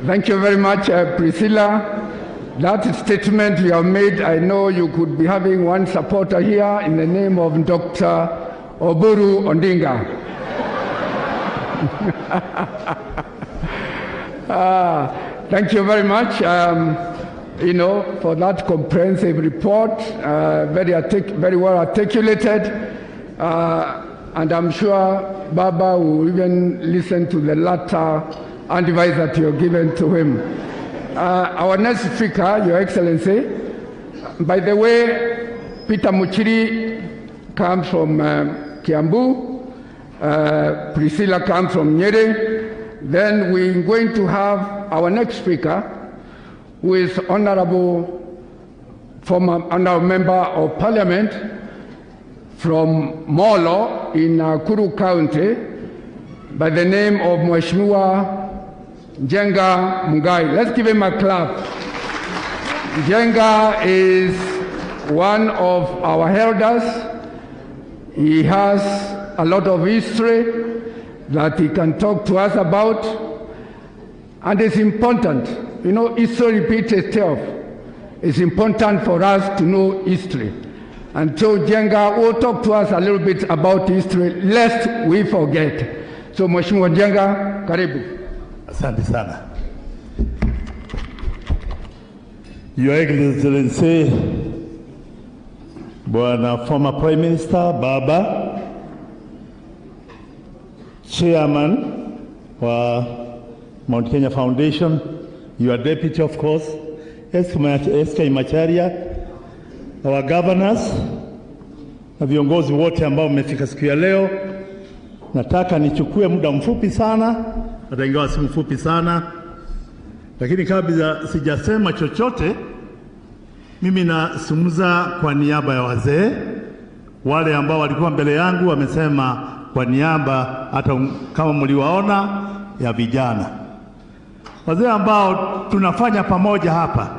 Thank you very much, Priscilla. That statement you have made, I know you could be having one supporter here in the name of Dr. Uhuru Odinga. Thank you very much, for that comprehensive report, very well articulated, and I'm sure Baba will even listen to the latter advice that you're given to him. Our next speaker, Your Excellency, by the way, Peter Muchiri comes from Kiambu, Priscilla comes from Nyeri. Then we're going to have our next speaker, who is former honorable member of parliament from Molo in Nakuru County, by the name of Mheshimiwa Jenga Mungai. Let's give him a clap. Jenga is one of our elders. He has a lot of history that he can talk to us about, and it's important. History repeats itself. It's important for us to know history. And so Jenga will talk to us a little bit about history, lest we forget. So Mheshimiwa Jenga, karibu. Asante sana. Your Excellency, Bwana former Prime Minister, Baba, Chairman wa Mount Kenya Foundation, your deputy of course, SK Macharia, our governors, na viongozi wote ambao mmefika siku ya leo. Nataka nichukue muda mfupi sana, hata ingawa si mfupi sana, lakini kabla sijasema chochote, mimi nasumuza kwa niaba ya wazee. Wale ambao walikuwa mbele yangu wamesema kwa niaba, hata kama mliwaona, ya vijana. Wazee ambao tunafanya pamoja hapa,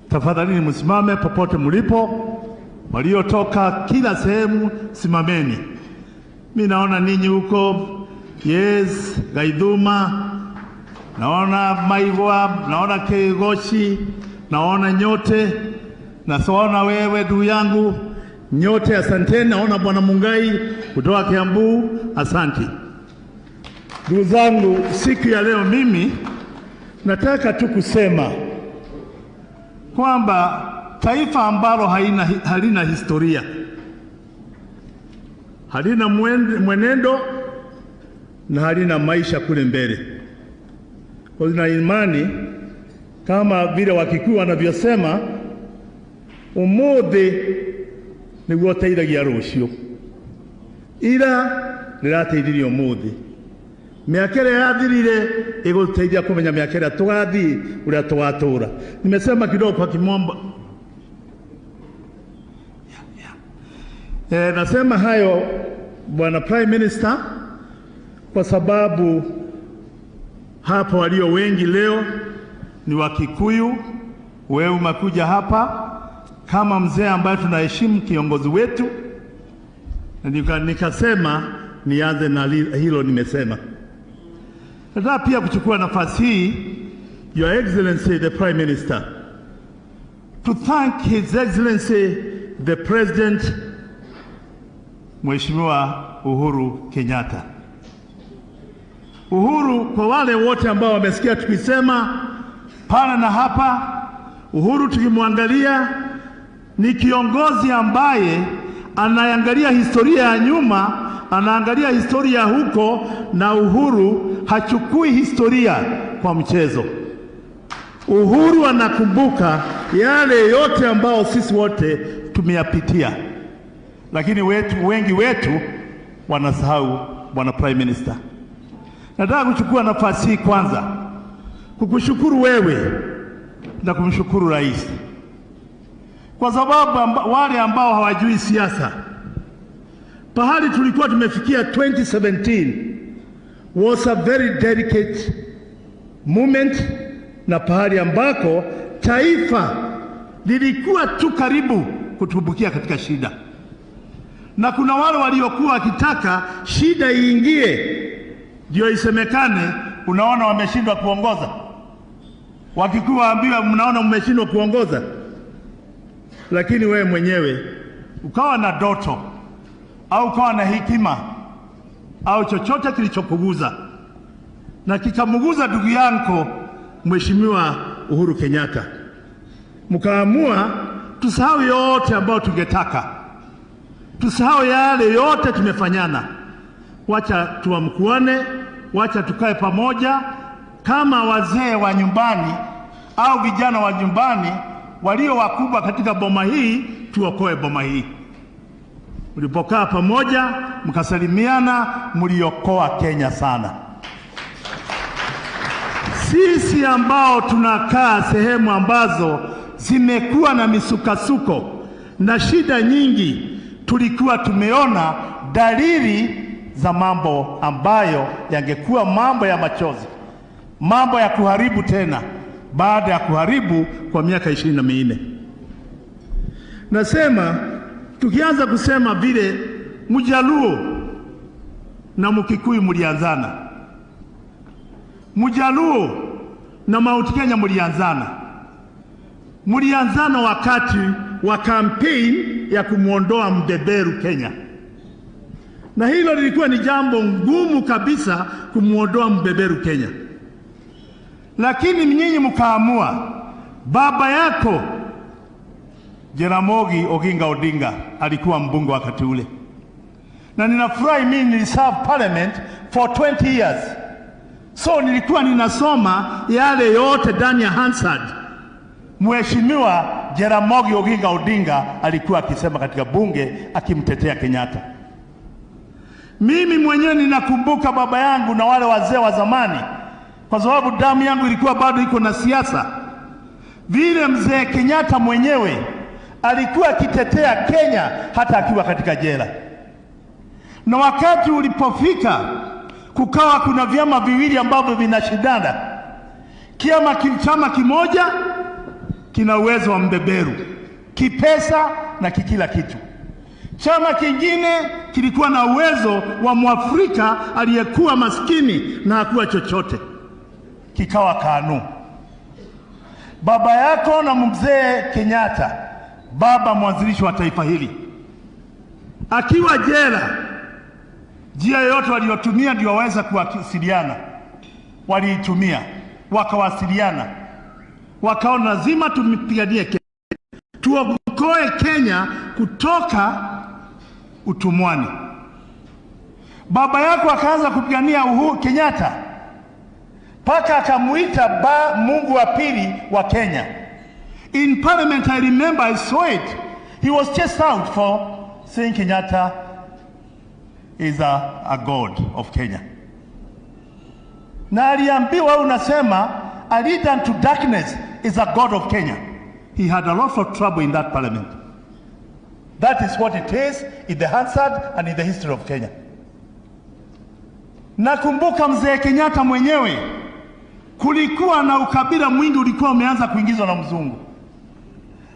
tafadhali msimame popote mlipo. Waliotoka kila sehemu, simameni. Mimi naona ninyi huko, yes, Gaiduma, naona Maigwa, naona Kegoshi, naona nyote, naona wewe ndugu yangu, nyote asanteni. Naona Bwana Mungai kutoka Kiambu, asante. Ndugu zangu, siku ya leo mimi nataka tu kusema kwamba taifa ambalo halina historia, halina mwenendo na halina maisha kule mbele. Kwa hiyo na imani kama vile Wakikuyu wanavyosema, umuthi niguo teithagia rucio, ira rirateithirie umuthi. Miaka ĩrĩa yathirire ĩgũteithia kũmenya miaka ĩrĩa tũgathiĩ ũrĩa tũgatura. Nimesema kidogo kwa kimombo. Nasema hayo Bwana Prime Minister kwa sababu hapa walio wengi leo ni Wakikuyu. Wewe umekuja hapa kama mzee ambaye tunaheshimu kiongozi wetu, na nikasema nianze na hilo nimesema. Nataka pia kuchukua nafasi hii, Your Excellency the Prime Minister, to thank His Excellency the President Mheshimiwa Uhuru Kenyatta. Uhuru, kwa wale wote ambao wamesikia tukisema pale na hapa, Uhuru tukimwangalia ni kiongozi ambaye anaangalia historia ya nyuma, anaangalia historia huko, na Uhuru hachukui historia kwa mchezo. Uhuru anakumbuka yale yote ambao sisi wote tumeyapitia, lakini wengi wetu wanasahau. Bwana Prime Minister, nataka kuchukua nafasi hii kwanza kukushukuru wewe na kumshukuru Rais, kwa sababu wale ambao hawajui siasa, pahali tulikuwa tumefikia 2017 was a very delicate moment, na pahali ambako taifa lilikuwa tu karibu kutumbukia katika shida, na kuna wale waliokuwa wakitaka shida iingie ndio isemekane unaona wameshindwa kuongoza. Wakikuwa waambiwa mnaona mmeshindwa kuongoza. Lakini wewe mwenyewe ukawa na doto au ukawa na hekima au chochote kilichokuguza na kikamuguza ndugu yako Mheshimiwa Uhuru Kenyatta, mkaamua tusahau yote ambayo tungetaka, tusahau yale yote tumefanyana, wacha tuamkuane, wacha tukae pamoja kama wazee wa nyumbani au vijana wa nyumbani walio wakubwa katika boma hii, tuokoe boma hii. Mlipokaa pamoja mkasalimiana, mliokoa Kenya sana. Sisi ambao tunakaa sehemu ambazo zimekuwa na misukasuko na shida nyingi, tulikuwa tumeona dalili za mambo ambayo yangekuwa mambo ya machozi, mambo ya kuharibu tena baada ya kuharibu kwa miaka 24. Nasema tukianza kusema vile Mjaluo na Mkikuyu mlianzana, Mjaluo na Mount Kenya mlianzana wakati wa campaign ya kumuondoa mbeberu Kenya, na hilo lilikuwa ni jambo ngumu kabisa kumuondoa mbeberu Kenya. Lakini nyinyi mkaamua. Baba yako Jaramogi Oginga Odinga alikuwa mbunge wakati ule, na ninafurahi mimi niliserve parliament for 20 years, so nilikuwa ninasoma yale yote ndani ya Handshake Mheshimiwa Jaramogi Oginga Odinga alikuwa akisema katika bunge akimtetea Kenyatta. Mimi mwenyewe ninakumbuka baba yangu na wale wazee wa zamani, kwa sababu damu yangu ilikuwa bado iko na siasa, vile mzee Kenyatta mwenyewe alikuwa akitetea Kenya hata akiwa katika jela. Na wakati ulipofika kukawa kuna vyama viwili ambavyo vinashindana, chama kimoja kina uwezo wa mbeberu kipesa na kikila kitu, chama kingine kilikuwa na uwezo wa Mwafrika aliyekuwa maskini na hakuwa chochote, kikawa KANU. Baba yako na mzee Kenyatta, baba mwanzilishi wa taifa hili, akiwa jela, njia yote waliotumia ndio waweza kuwasiliana, waliitumia wakawasiliana, wakaona lazima tumpiganie Kenya, tuokoe Kenya kutoka utumwani. Baba yako akaanza kupigania Uhuru Kenyatta paka akamuita Mungu wa pili wa Kenya. In parliament, I remember I saw it. He was chased out for saying Kenyatta is a god of Kenya. Na aliambiwa unasema a leader unto darkness is a god of Kenya. He had a lot of trouble in that parliament. That is what it is in the Handshake and in the history of Kenya. Nakumbuka mzee Kenyatta mwenyewe, kulikuwa na ukabila mwingi ulikuwa umeanza kuingizwa na mzungu.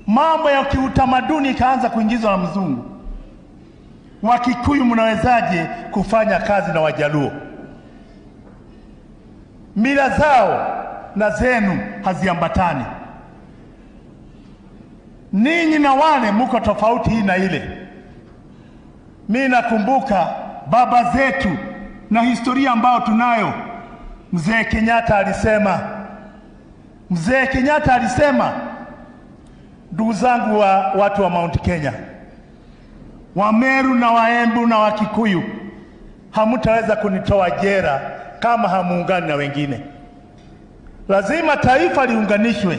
Mambo ya kiutamaduni ikaanza kuingizwa na mzungu. Wakikuyu mnawezaje kufanya kazi na Wajaluo? Mila zao na zenu haziambatani. Ninyi na wale muko tofauti hii na ile. Mimi nakumbuka baba zetu na historia ambayo tunayo. Mzee Kenyatta alisema, ndugu zangu wa watu wa Mount Kenya, Wameru na Waembu na Wakikuyu, hamutaweza kunitoa jera kama hamuungani na wengine. Lazima taifa liunganishwe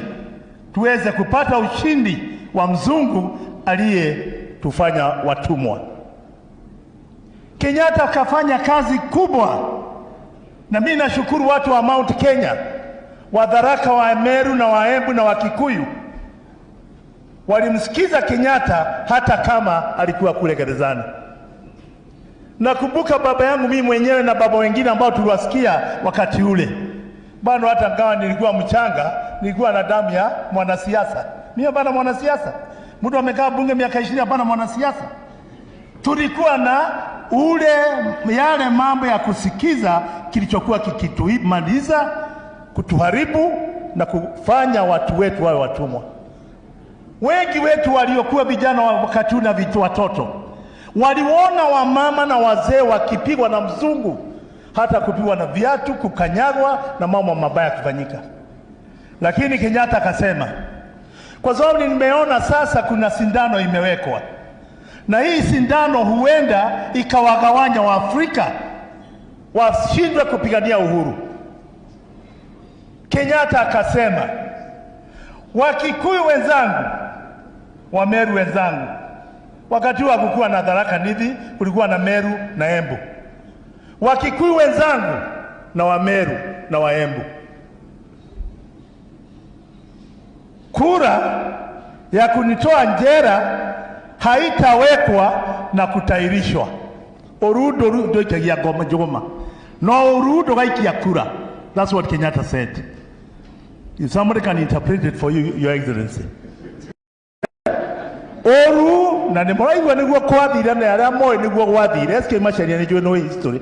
tuweze kupata ushindi wa mzungu aliyetufanya watumwa. Kenyatta akafanya kazi kubwa, na mimi nashukuru watu wa Mount Kenya, Wadharaka, Wameru na Waembu na Wakikuyu walimsikiza Kenyatta hata kama alikuwa kule gerezani. Nakumbuka baba yangu mimi mwenyewe na baba wengine ambao tuliwasikia wakati ule. Bado hata ngawa nilikuwa mchanga, nilikuwa na damu ya mwanasiasa. Mimi bana mwanasiasa. Mtu amekaa bunge miaka 20 hapana mwanasiasa. Tulikuwa na yale mambo ya kusikiza kilichokuwa kikitumaliza, kutuharibu na kufanya watu wetu wawe watumwa. Wengi wetu waliokuwa vijana wakati na watoto waliona wamama na wazee wakipigwa na mzungu, hata kupigwa na viatu, kukanyagwa na mambo mabaya kufanyika. Lakini Kenyatta akasema, kwa sababu nimeona sasa kuna sindano imewekwa, na hii sindano huenda ikawagawanya Waafrika washindwe kupigania uhuru. Kenyatta akasema, Wakikuyu wenzangu, Wameru wenzangu, wakati wa kukua na Tharaka Nithi kulikuwa na Meru na Embu. Wakikuyu wenzangu na Wameru na Waembu, kura ya kunitoa njera haitawekwa na kutairishwa. Orudo ikagia goma joma. No Ruto gaikia kura. That's what Kenyatta said. If somebody can interpret it for you, Your Excellency. Oru na nimuraigwa niguo kwathira na aria moy niguo gwathire. Eske macharia ni jwe no history.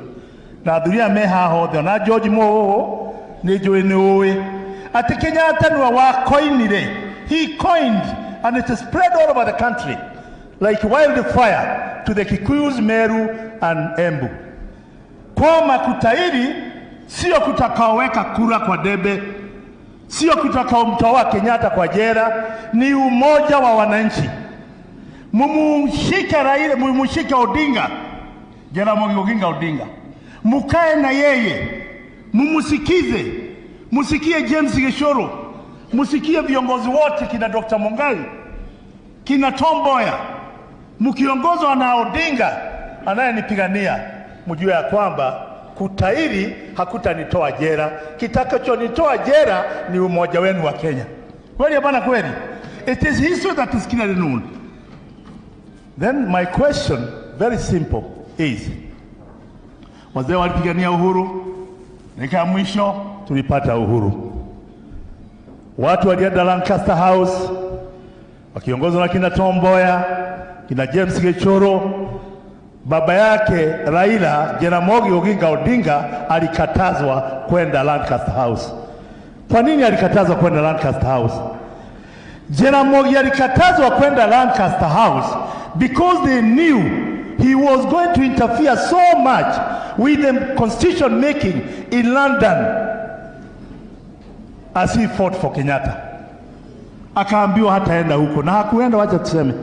Na thuria me haho the na George Mo ni jwe ni owe. Ati Kenyatta no wa coinire. He coined and it is spread all over the country like wildfire to the Kikuyus, Meru and Embu. Kwa kutairi sio kutakaoweka kura kwa debe, sio kutakaomtoa Kenyatta kwa jera, ni umoja wa wananchi. Mumushike Raila, mumushike Odinga, Jaramogi Oginga Odinga, mukae na yeye, mumusikize, musikie James Gishoro, musikie viongozi wote kina Dr. Mongai, kina Tom Mboya, mukiongozwa na Odinga anayenipigania, mjue ya kwamba kutairi hakutanitoa jera. Kitakachonitoa jera ni umoja wenu wa Kenya. Kweli bana, kweli. It is history that is clearly known. Then my question, very simple, is wazee walipigania uhuru, nika mwisho tulipata uhuru. Watu walienda Lancaster House wakiongozwa na kina Tom Mboya, kina James Gishoro. Baba yake Raila, Jaramogi Oginga Odinga, alikatazwa kwenda Lancaster House. Kwa nini alikatazwa kwenda Lancaster House? Jaramogi alikatazwa kwenda Lancaster House because they knew he was going to interfere so much with the constitution making in London as he fought for Kenyatta. Akaambiwa hataenda huko, na hakuenda. Wacha tuseme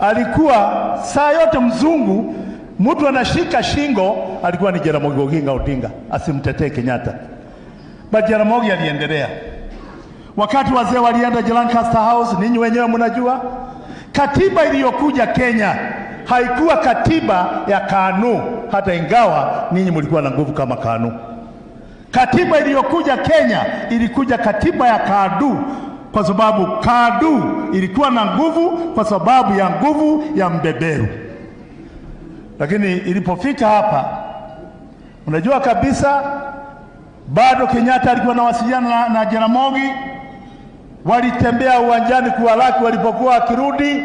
alikuwa saa yote mzungu, mtu anashika shingo, alikuwa ni Jaramogi Oginga Odinga asimtetee Kenyatta. But Jaramogi aliendelea. Wakati wazee walienda Lancaster House, ninyi wenyewe mnajua katiba iliyokuja Kenya haikuwa katiba ya KANU, hata ingawa ninyi mlikuwa na nguvu kama KANU. Katiba iliyokuja Kenya ilikuja katiba ya KADU, kwa sababu KADU ilikuwa na nguvu kwa sababu ya nguvu ya mbeberu. Lakini ilipofika hapa, unajua kabisa bado Kenyatta alikuwa anawasiliana na Jaramogi. Walitembea uwanjani kuwalaki walipokuwa wakirudi,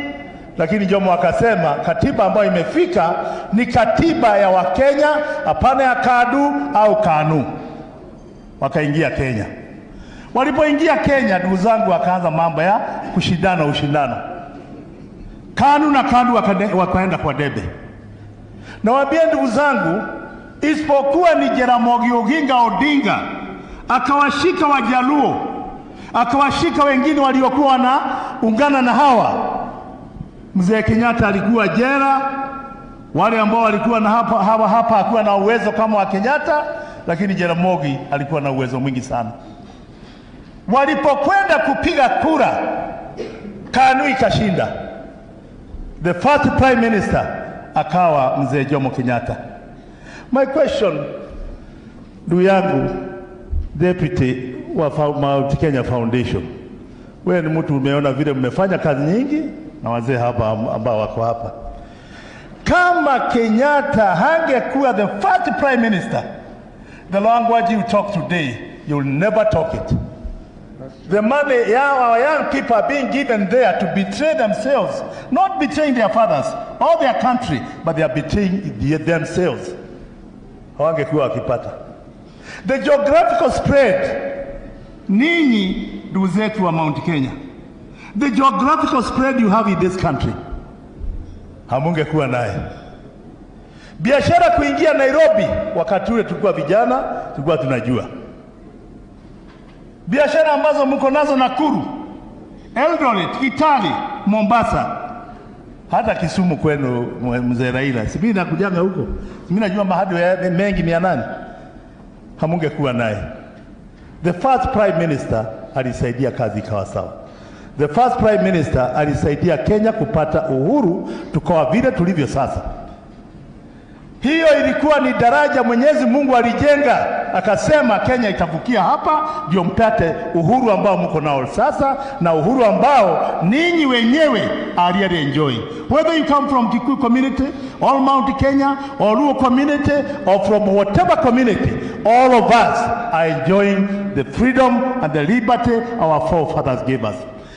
lakini Jomo akasema katiba ambayo imefika ni katiba ya Wakenya, hapana ya KADU au KANU. Wakaingia Kenya. Walipoingia Kenya, ndugu zangu, wakaanza mambo ya ushindano. KANU na KADU wakaenda kwa debe. Na waambie ndugu zangu, isipokuwa ni Jaramogi Oginga Odinga akawashika Wajaluo, akawashika wengine waliokuwa na ungana na hawa, mzee Kenyatta alikuwa jela. Wale ambao walikuwa na hapa hakuwa na uwezo kama wa Kenyatta, lakini Jaramogi alikuwa na uwezo mwingi sana. Walipokwenda kupiga kura, KANU ikashinda. The first prime minister akawa mzee Jomo Kenyatta. My question, ndugu yangu deputy wa Mount Kenya Foundation, wewe ni mtu umeona vile mmefanya kazi nyingi na wazee hapa ambao wako hapa. Kama Kenyatta hangekuwa the first prime minister, the language you talk today, you'll never talk it. The money our young people are being given there to betray themselves, not betraying their fathers or their country, but they are betraying themselves. Hawangekuwa wakipata. The geographical spread, ninyi ndugu zetu wa Mount Kenya, the geographical spread you have in this country, hamungekuwa naye. Biashara kuingia Nairobi, wakati ule tulikuwa vijana, tulikuwa tunajua. Biashara ambazo mko nazo Nakuru, Eldoret, Kitale, Mombasa, hata Kisumu kwenu mzee Raila. Si mimi nakujanga huko. Mimi najua mahali mengi 800. Hamungekuwa naye. The first prime minister alisaidia kazi ikawa sawa. The first prime minister alisaidia Kenya kupata uhuru tukawa vile tulivyo sasa. Hiyo ilikuwa ni daraja Mwenyezi Mungu alijenga, akasema Kenya itavukia hapa ndio mpate uhuru ambao mko nao sasa, na uhuru ambao ninyi wenyewe are enjoying. Whether you come from Kikuyu community or Mount Kenya or Luo community or from whatever community, all of us are enjoying the freedom and the liberty our forefathers gave us.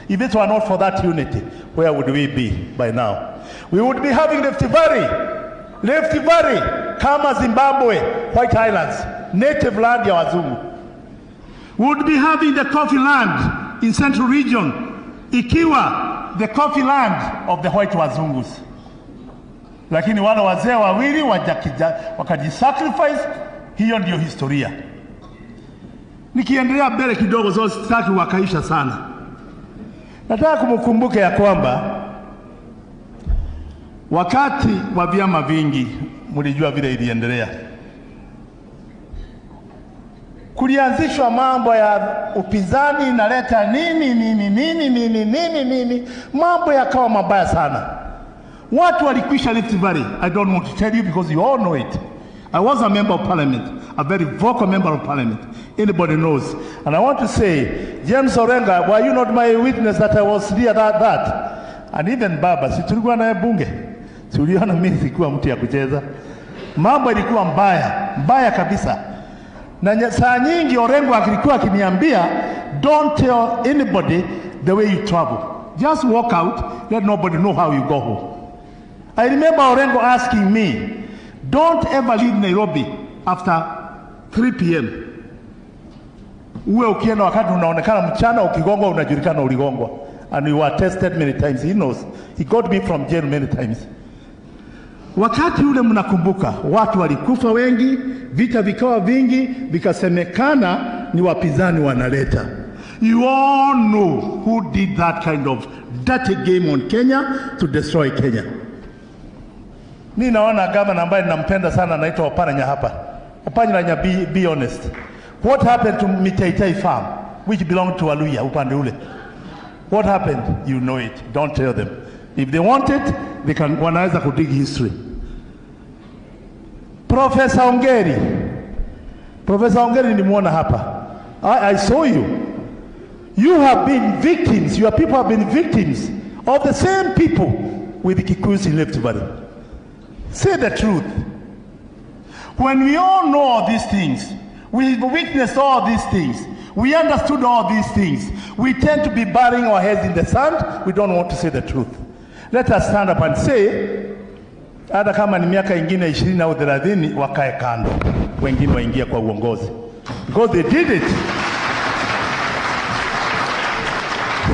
If it were not for that unity, where would we be by now? We would be having Rift Valley kama Zimbabwe, White Islands, native land ya wazungu. We would be having the coffee land in Central Region, ikiwa the coffee land of the white wazungus. Lakini wale wazee wawili wakajisacrifice, hiyo ndio historia. Nikiendelea mbele kidogo, zote sitaki wakaisha sana. Nataka kumkumbuke ya kwamba wakati wa vyama vingi mlijua vile iliendelea. Kulianzishwa mambo ya upinzani inaleta nini, mambo yakawa mabaya sana. Watu walikwisha Rift Valley. I don't want to tell you because you all know it. I was a member of parliament, a very vocal member of parliament. Anybody knows. And I want to say, James Orenga, were you not my witness that I was near that? And even Baba, si tulikuwa naye bunge. Tuliona mimi sikuwa mtu ya kucheza. Mambo ilikuwa mbaya kabisa. Na saa nyingi Orengo alikuwa akiniambia, don't tell anybody the way you travel. Just walk out, let nobody know how you go home. I remember Orengo asking me, don't ever leave Nairobi after 3 p.m. Uwe ukienda wakati unaonekana mchana, ukigongwa unajulikana uligongwa. And we were tested many times. He knows. He got me from jail many times. Wakati ule mnakumbuka, watu walikufa wengi, vita vikawa vingi, vikasemekana ni wapinzani wanaleta. You all know who did that kind of dirty game on Kenya to destroy Kenya. Mimi naona gavana ambaye ninampenda sana anaitwa Oparanya hapa. Oparanya, be honest. What happened to Mitaitai farm, which belonged to Waluya upande ule? What happened? You know it. Don't tell them. If they want it, they can wanaweza kudig history. Professor Ongeri nimuona hapa. I saw you. You have been victims. Your people have been victims of the same people with the Kikuyus in Rift Valley. Say the truth. When we all know all these things, we witnessed all these things, we understood all these things, we tend to be burying our heads in the sand. We don't want to say the truth. Let us stand up and say, hata kama ni miaka ingine 20 au 30 wakae kando, wengine waingia kwa uongozi. Because they did it.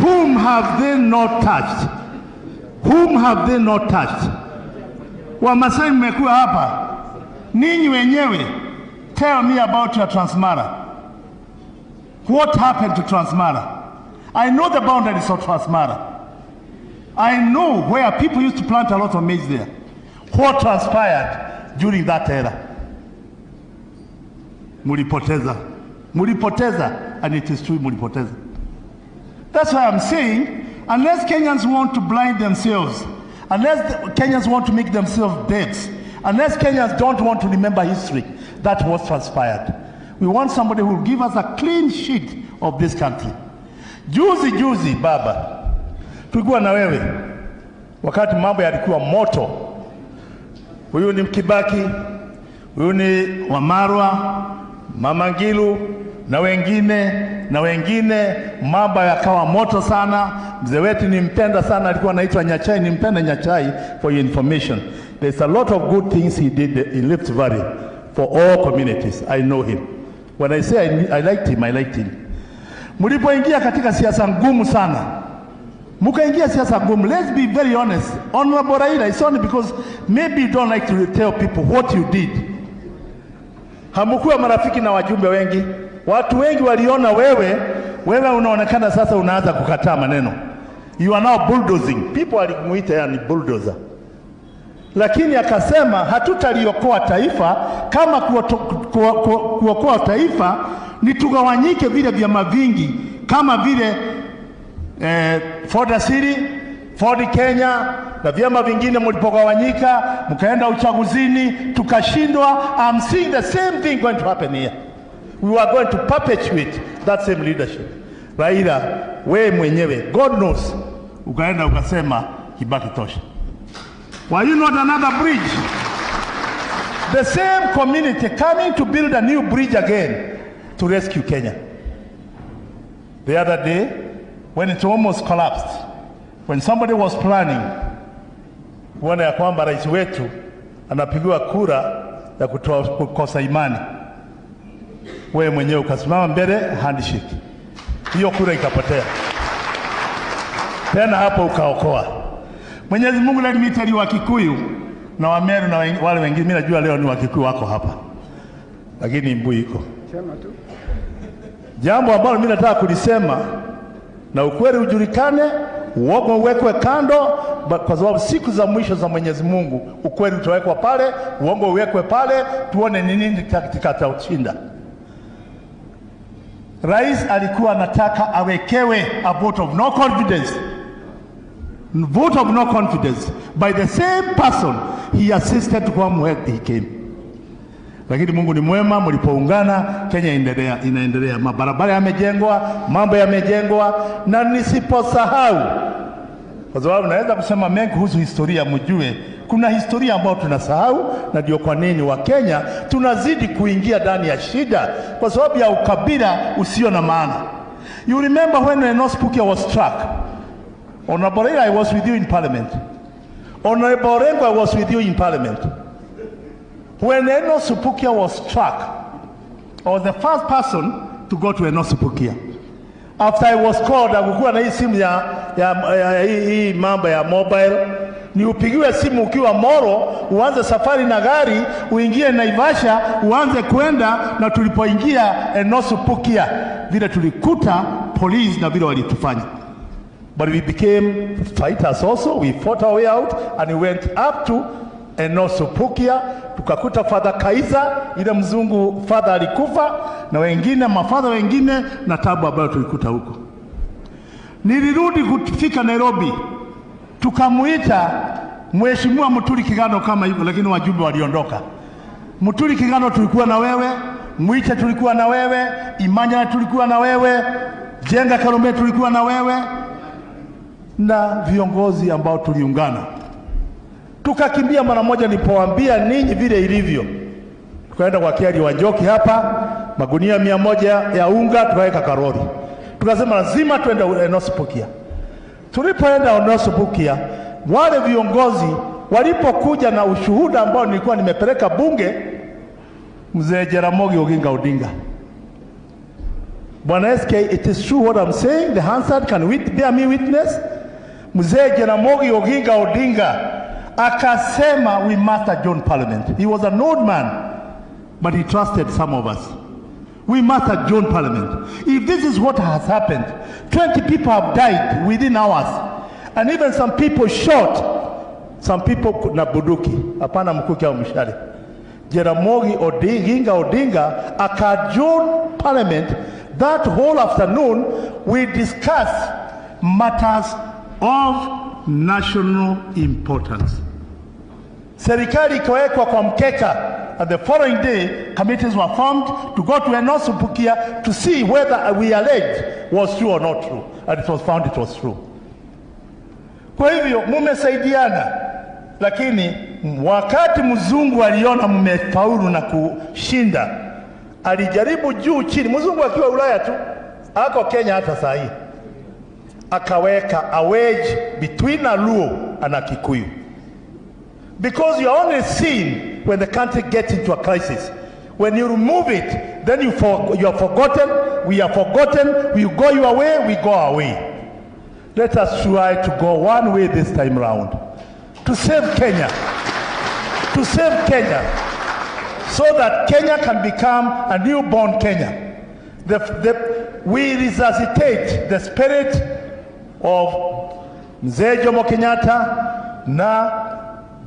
Whom have they not touched? Whom have they not touched? Wamasai mmekuwa hapa. Ninyi wenyewe, tell me about your Transmara. What happened to Transmara? I know the boundaries of Transmara. I know where people used to plant a lot of maize there. What transpired during that era? Mulipoteza, and it is true, mulipoteza. That's why I'm saying, unless Kenyans want to blind themselves, unless Kenyans want to make themselves dead, unless Kenyans don't want to remember history, that was transpired. We want somebody who will give us a clean sheet of this country. Juzi baba, tulikuwa na wewe wakati mambo yalikuwa moto. Huyu ni Kibaki, huyu ni Wamarwa, Mama Ngilu, na wengine mambo yakawa moto sana. Mzee wetu nimpenda sana, alikuwa anaitwa Nyachai, nimpenda Nyachai. For your information, there's a lot of good things he did in Rift Valley for all communities. I know him. When I say I liked him, I liked him. Mlipoingia katika siasa ngumu sana, mukaingia siasa ngumu. Let's be very honest. Honorable Raila, it's only because maybe you don't like to tell people what you did. Hamukuwa marafiki na wajumbe wengi. Watu wengi waliona wewe unaonekana sasa unaanza kukataa maneno. You are now bulldozing. People walimuita yani bulldozer. Lakini akasema hatutaliokoa taifa kama kuokoa taifa ni tugawanyike vile vyama vingi kama vile Ford Asili, Ford Kenya na vyama vingine mlipogawanyika mkaenda uchaguzini tukashindwa. I'm seeing the same thing going to happen here. We are going to perpetuate that same leadership. Raila, we mwenyewe, God knows, ukaenda ukasema Kibaki tosha. Why you not another bridge? The same community coming to build a new bridge again to rescue Kenya. The other day, when it almost collapsed, when somebody was planning kuona ya kwamba rais wetu anapigiwa kura ya kukosa imani, wewe mwenyewe ukasimama mbele, handshake. Hiyo kura ikapotea. Tena hapo ukaokoa. Mwenyezi Mungu let me tell you, wa Kikuyu na Wameru na wale wengine, mimi najua leo ni wa Kikuyu wako hapa, lakini mbu iko jambo ambalo mimi nataka kulisema na ukweli ujulikane, uongo uwekwe kando, kwa sababu siku za mwisho za Mwenyezi Mungu ukweli utawekwa pale, uongo uwekwe pale, tuone ni nini kitakachoushinda. Rais alikuwa anataka awekewe a vote of no confidence. Vote of no confidence by the same person he assisted from where he came. Lakini Mungu ni mwema, mlipoungana Kenya inaendelea. Mabarabara yamejengwa, mambo yamejengwa, na nisiposahau, kwa sababu naweza kusema mengi kuhusu historia, mjue kuna historia ambayo tunasahau, na ndio kwa nini wa Kenya tunazidi kuingia ndani ya shida kwa sababu ya ukabila usio na maana. You remember when Enos Pukia was struck? Honorable Raila, I was with you in parliament. Honorable Orengo, I was with you in parliament. When Enos Pukia was struck, I was the first person to go to Enos Pukia. After I was called, akukuwa na hii simu hii mambo ya mobile, ni upigiwe simu ukiwa Moro, uanze safari na gari, uingie Naivasha, uanze kwenda, na tulipoingia Enos Pukia, vile tulikuta police na vile walitufanya. But we became fighters also. We fought our way out and we went up to Enos Pukia. Tukakuta Father Kaiza, ile mzungu father alikufa, na wengine mafadha wengine, na tabu ambayo tulikuta huko. Nilirudi kufika Nairobi, tukamuita Mheshimiwa Muturi Kigano kama hivyo, lakini wajumbe waliondoka. Muturi Kigano tulikuwa na wewe, Mwicha tulikuwa na wewe, Imanya tulikuwa na wewe, Jenga Karume tulikuwa na wewe, na viongozi ambao tuliungana. Tukakimbia mara moja nilipowaambia ninyi vile ilivyo. Tukaenda kwa Kiari wa Njoki hapa, magunia 100 ya unga tukaweka karori. Tukasema lazima tuende Enos Pukia. Tulipoenda Enos Pukia, wale viongozi walipokuja na ushuhuda ambao nilikuwa nimepeleka bunge, Mzee Jaramogi Oginga Odinga, Bwana SK, it is true what I'm saying, the Hansard can bear me witness. Mzee Jaramogi Oginga Odinga akasema we must adjourn parliament. He was an old man, but he trusted some of us. We must adjourn parliament. If this is what has happened, 20 people have died within hours, and even some people shot, some people na buduki, hapana mkuki au mshale. Jaramogi Oginga Odinga aka-adjourn parliament. That whole afternoon we discussed matters of national importance. Serikali ikawekwa kwa mkeka, and the following day committees were formed to go to Enos Pukia to see whether we alleged was true or not true, and it was found it was true. Kwa hivyo mumesaidiana, lakini wakati mzungu aliona mmefaulu na kushinda, alijaribu juu chini, mzungu akiwa Ulaya tu, ako Kenya hata saa hii, akaweka a wedge between a Luo and a Kikuyu. Because you are only seen when the country gets into a crisis. When you remove it, then you are forgotten, we are forgotten, we go your way, we go our way. Let us try to go one way this time round. To save Kenya. To save Kenya. So that Kenya can become a newborn Kenya. We resuscitate the spirit of Mzee Jomo Kenyatta na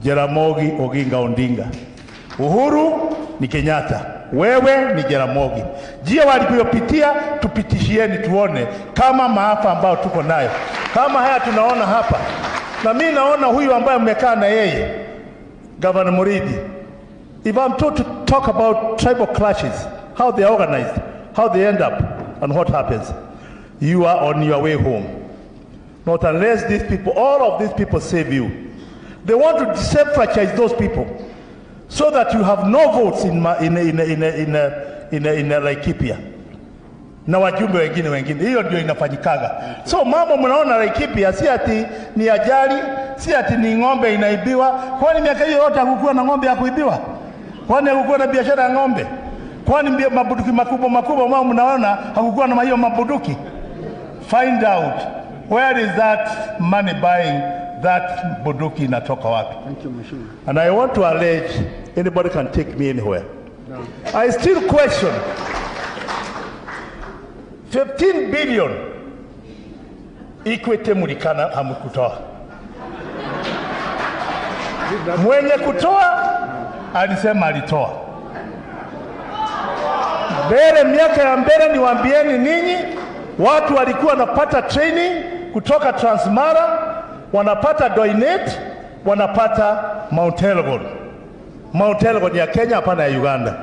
Jaramogi Oginga Odinga. Uhuru ni Kenyatta, wewe ni Jaramogi. Njia walikuyopitia tupitishieni tuone kama maafa ambayo tuko nayo. Kama haya tunaona hapa. Na mimi naona huyu ambaye mmekaa na yeye, Governor Muridi. If I'm told to talk about tribal clashes, how they are organized, how they end up, and what happens, you are on your way home. Not unless these people, all of these people save you. They want to disenfranchise those people so that you have no votes in Laikipia. Na wajumbe wengine. Hiyo ndio inafanyikaga. So mambo mnaona Laikipia si ati ni ajali, si ati ni ng'ombe inaibiwa. Kwani miaka hiyo yote hakukuwa na ng'ombe ya kuibiwa? Kwani hakukuwa na biashara ya ng'ombe? Kwani mabuduki makubwa mao mnaona hakukuwa na hiyo mabuduki? Find out where is that money buying that buduki inatoka wapi? Thank you, Mheshimiwa. And I want to allege anybody can take me anywhere. No. I still question 15 billion Equity Mulikana hamukutoa. Mwenye kutoa alisema alitoa. Mbele miaka ya mbele niwaambieni ninyi, watu walikuwa wanapata training kutoka Transmara, wanapata Doinet, wanapata Mount Elgon. Mount Elgon ya Kenya, hapana ya Uganda.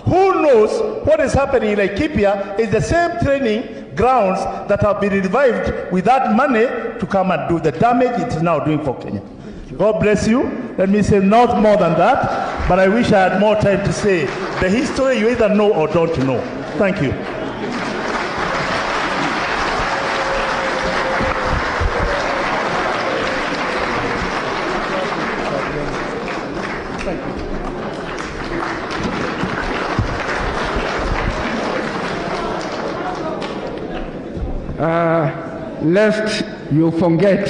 Who knows what is happening in Laikipia is the same training grounds that have been revived with that money to come and do the damage it is now doing for Kenya. God bless you. Let me say not more than that, but I wish I had more time to say the history you either know or don't know. Thank you. Lest you forget,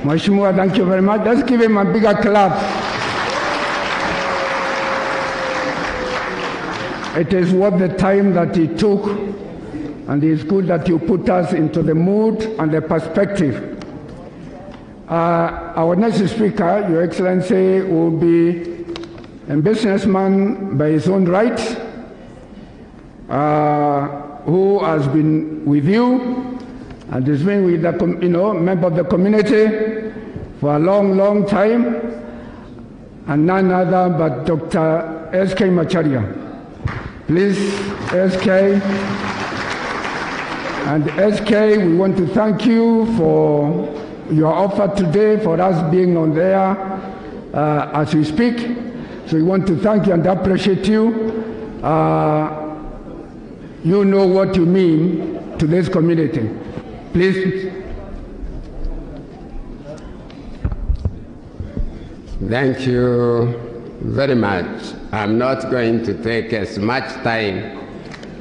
Mheshimiwa, thank you very much. Let's give him a bigger clap. It is worth the time that he took, and it's good that you put us into the mood and the perspective. Our next speaker, Your Excellency, will be a businessman by his own right, who has been with you and has been with the member of the community for a long time, and none other but Dr. S.K. Macharia. Please, S.K. And S.K., we want to thank you for your offer today for us being on there as we speak. So we want to thank you and appreciate you. You know what you mean to this community. Please. Thank you very much. I'm not going to take as much time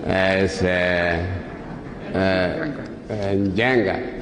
as Njenga.